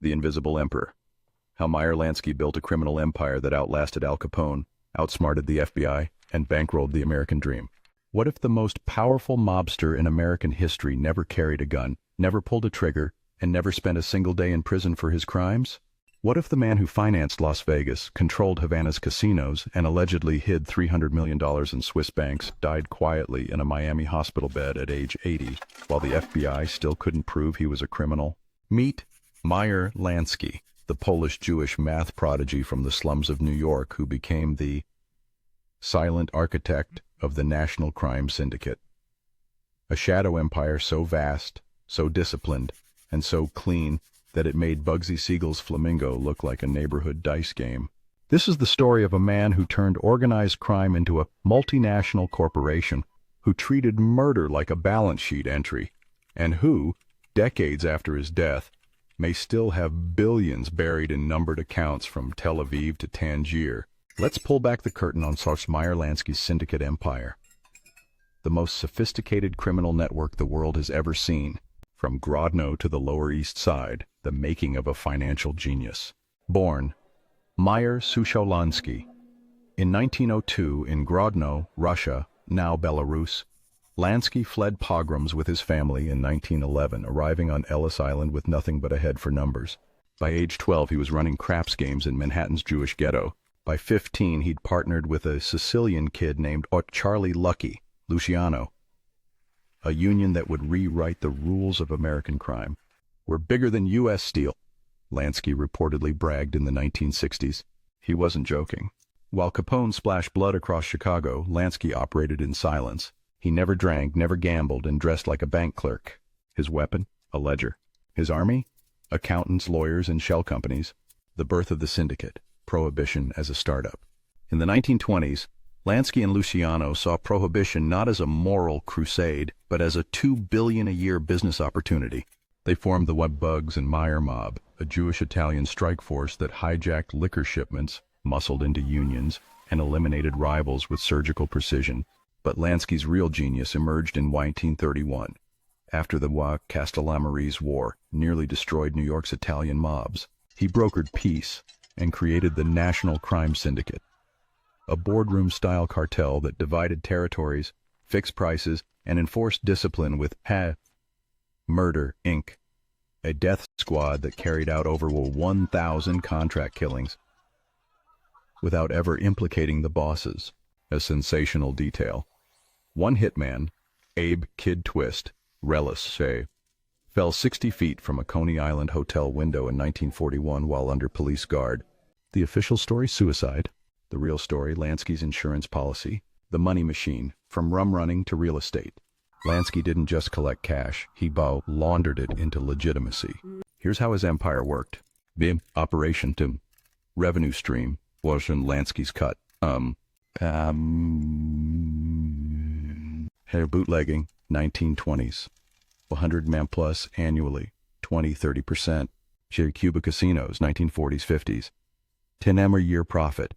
The Invisible Emperor. How Meyer Lansky built a criminal empire that outlasted Al Capone, outsmarted the FBI, and bankrolled the American dream. What if the most powerful mobster in American history never carried a gun, never pulled a trigger, and never spent a single day in prison for his crimes? What if the man who financed Las Vegas, controlled Havana's casinos, and allegedly hid $300 million in Swiss banks died quietly in a Miami hospital bed at age 80, while the FBI still couldn't prove he was a criminal? Meet Meyer Lansky, the Polish-Jewish math prodigy from the slums of New York who became the silent architect of the National Crime Syndicate. A shadow empire so vast, so disciplined, and so clean that it made Bugsy Siegel's Flamingo look like a neighborhood dice game. This is the story of a man who turned organized crime into a multinational corporation, who treated murder like a balance sheet entry, and who, decades after his death, may still have billions buried in numbered accounts from Tel Aviv to Tangier. Let's pull back the curtain on Meyer Lansky's syndicate empire, the most sophisticated criminal network the world has ever seen. From Grodno to the Lower East Side, the making of a financial genius. Born Meyer Lansky in 1902 in Grodno, Russia, now Belarus. Lansky fled pogroms with his family in 1911, arriving on Ellis Island with nothing but a head for numbers. By age 12, he was running craps games in Manhattan's Jewish ghetto. By 15, he'd partnered with a Sicilian kid named Charlie Lucky Luciano, a union that would rewrite the rules of American crime. "We're bigger than U.S. Steel," Lansky reportedly bragged in the 1960s. He wasn't joking. While Capone splashed blood across Chicago, Lansky operated in silence. He never drank, never gambled, and dressed like a bank clerk. His weapon? A ledger. His army? Accountants, lawyers, and shell companies. The birth of the syndicate, Prohibition as a startup. In the 1920s, Lansky and Luciano saw Prohibition not as a moral crusade, but as a $2 billion a year business opportunity. They formed the Bugs and Meyer Mob, a Jewish-Italian strike force that hijacked liquor shipments, muscled into unions, and eliminated rivals with surgical precision. But Lansky's real genius emerged in 1931, after the Castellamarese War nearly destroyed New York's Italian mobs. He brokered peace and created the National Crime Syndicate, a boardroom-style cartel that divided territories, fixed prices, and enforced discipline with Murder, Inc., a death squad that carried out over 1,000 contract killings without ever implicating the bosses. A sensational detail. One hitman, Abe Kid Twist, fell 60 feet from a Coney Island hotel window in 1941 while under police guard. The official story, suicide. The real story, Lansky's insurance policy. The money machine, from rum running to real estate. Lansky didn't just collect cash, he laundered it into legitimacy. Here's how his empire worked. BIM, Operation TIM. Revenue stream, was in Lansky's cut. Bootlegging, 1920s. 100 man plus annually, 20-30%. Cuba casinos, 1940s, 50s. 10M a year profit,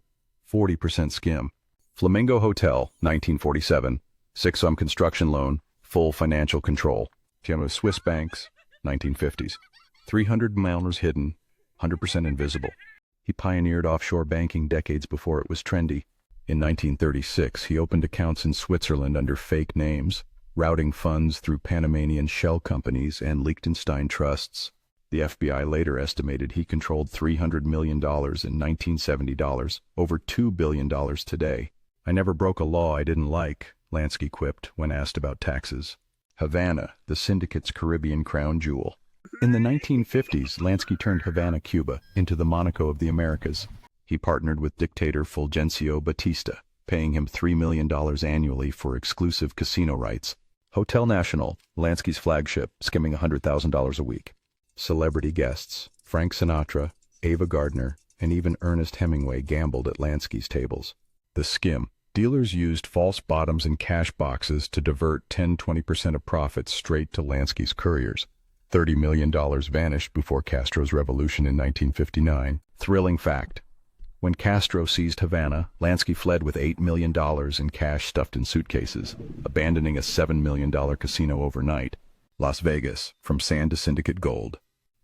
40% skim. Flamingo Hotel, 1947. 6M construction loan, full financial control. Swiss banks, 1950s. 300 miles hidden, 100% invisible. He pioneered offshore banking decades before it was trendy. In 1936, he opened accounts in Switzerland under fake names, routing funds through Panamanian shell companies and Liechtenstein trusts. The FBI later estimated he controlled $300 million in 1970 dollars, over $2 billion today. "I never broke a law I didn't like," Lansky quipped when asked about taxes. Havana, the syndicate's Caribbean crown jewel. In the 1950s, Lansky turned Havana, Cuba, into the Monaco of the Americas. He partnered with dictator Fulgencio Batista, paying him $3 million annually for exclusive casino rights. Hotel National, Lansky's flagship, skimming $100,000 a week. Celebrity guests, Frank Sinatra, Ava Gardner, and even Ernest Hemingway gambled at Lansky's tables. The skim. Dealers used false bottoms and cash boxes to divert 10-20% of profits straight to Lansky's couriers. $30 million vanished before Castro's revolution in 1959. Thrilling fact. When Castro seized Havana, Lansky fled with $8 million in cash stuffed in suitcases, abandoning a $7 million casino overnight. Las Vegas, from sand to syndicate gold.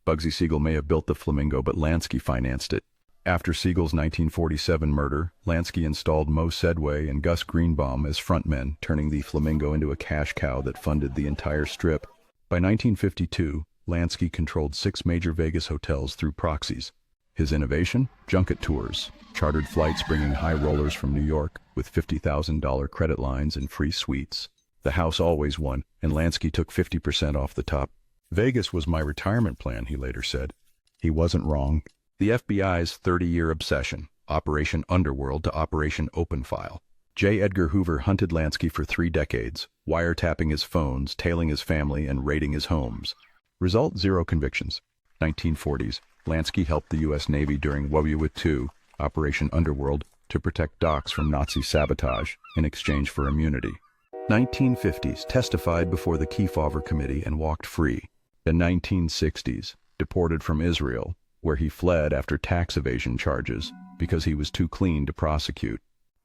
Bugsy Siegel may have built the Flamingo, but Lansky financed it. After Siegel's 1947 murder, Lansky installed Mo Sedway and Gus Greenbaum as frontmen, turning the Flamingo into a cash cow that funded the entire strip. By 1952, Lansky controlled 6 major Vegas hotels through proxies. His innovation? Junket tours, chartered flights bringing high rollers from New York with $50,000 credit lines and free suites. The house always won, and Lansky took 50% off the top. Vegas was my retirement plan, he later said. He wasn't wrong. The FBI's 30-year obsession, Operation Underworld to Operation Open File. J. Edgar Hoover hunted Lansky for 3 decades, wiretapping his phones, tailing his family, and raiding his homes. Result: 0 convictions. 1940s, Lansky helped the U.S. Navy during World War II, Operation Underworld, to protect docks from Nazi sabotage in exchange for immunity. 1950s, testified before the Kefauver Committee and walked free. The 1960s, deported from Israel, where he fled after tax evasion charges because he was too clean to prosecute.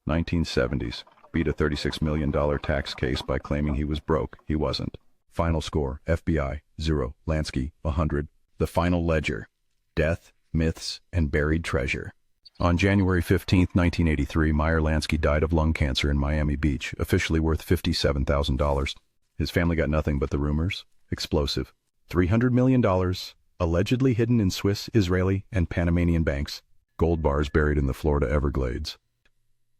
1970s, beat a $36 million tax case by claiming he was broke. He wasn't. Final score: FBI 0, Lansky 100. The final ledger: death, myths, and buried treasure. On January 15, 1983, Meyer Lansky died of lung cancer in Miami Beach, officially worth $57,000. His family got nothing but the rumors. Explosive. $300 million, allegedly hidden in Swiss, Israeli, and Panamanian banks. Gold bars buried in the Florida Everglades.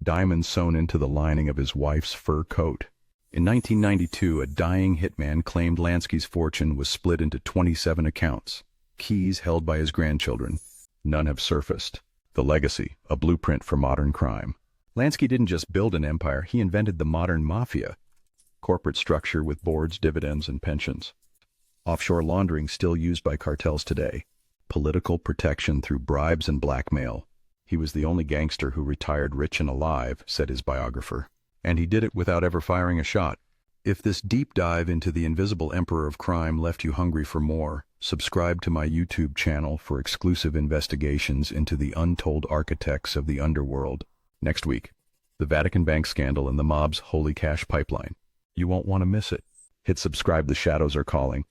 Diamonds sewn into the lining of his wife's fur coat. In 1992, a dying hitman claimed Lansky's fortune was split into 27 accounts. Keys held by his grandchildren. None have surfaced. The legacy, a blueprint for modern crime. Lansky didn't just build an empire, he invented the modern mafia. Corporate structure with boards, dividends, and pensions. Offshore laundering still used by cartels today. Political protection through bribes and blackmail. He was the only gangster who retired rich and alive, said his biographer. And he did it without ever firing a shot. If this deep dive into the invisible emperor of crime left you hungry for more, subscribe to my YouTube channel for exclusive investigations into the untold architects of the underworld. Next week, the Vatican bank scandal and the mob's holy cash pipeline. You won't want to miss it. Hit subscribe, the shadows are calling.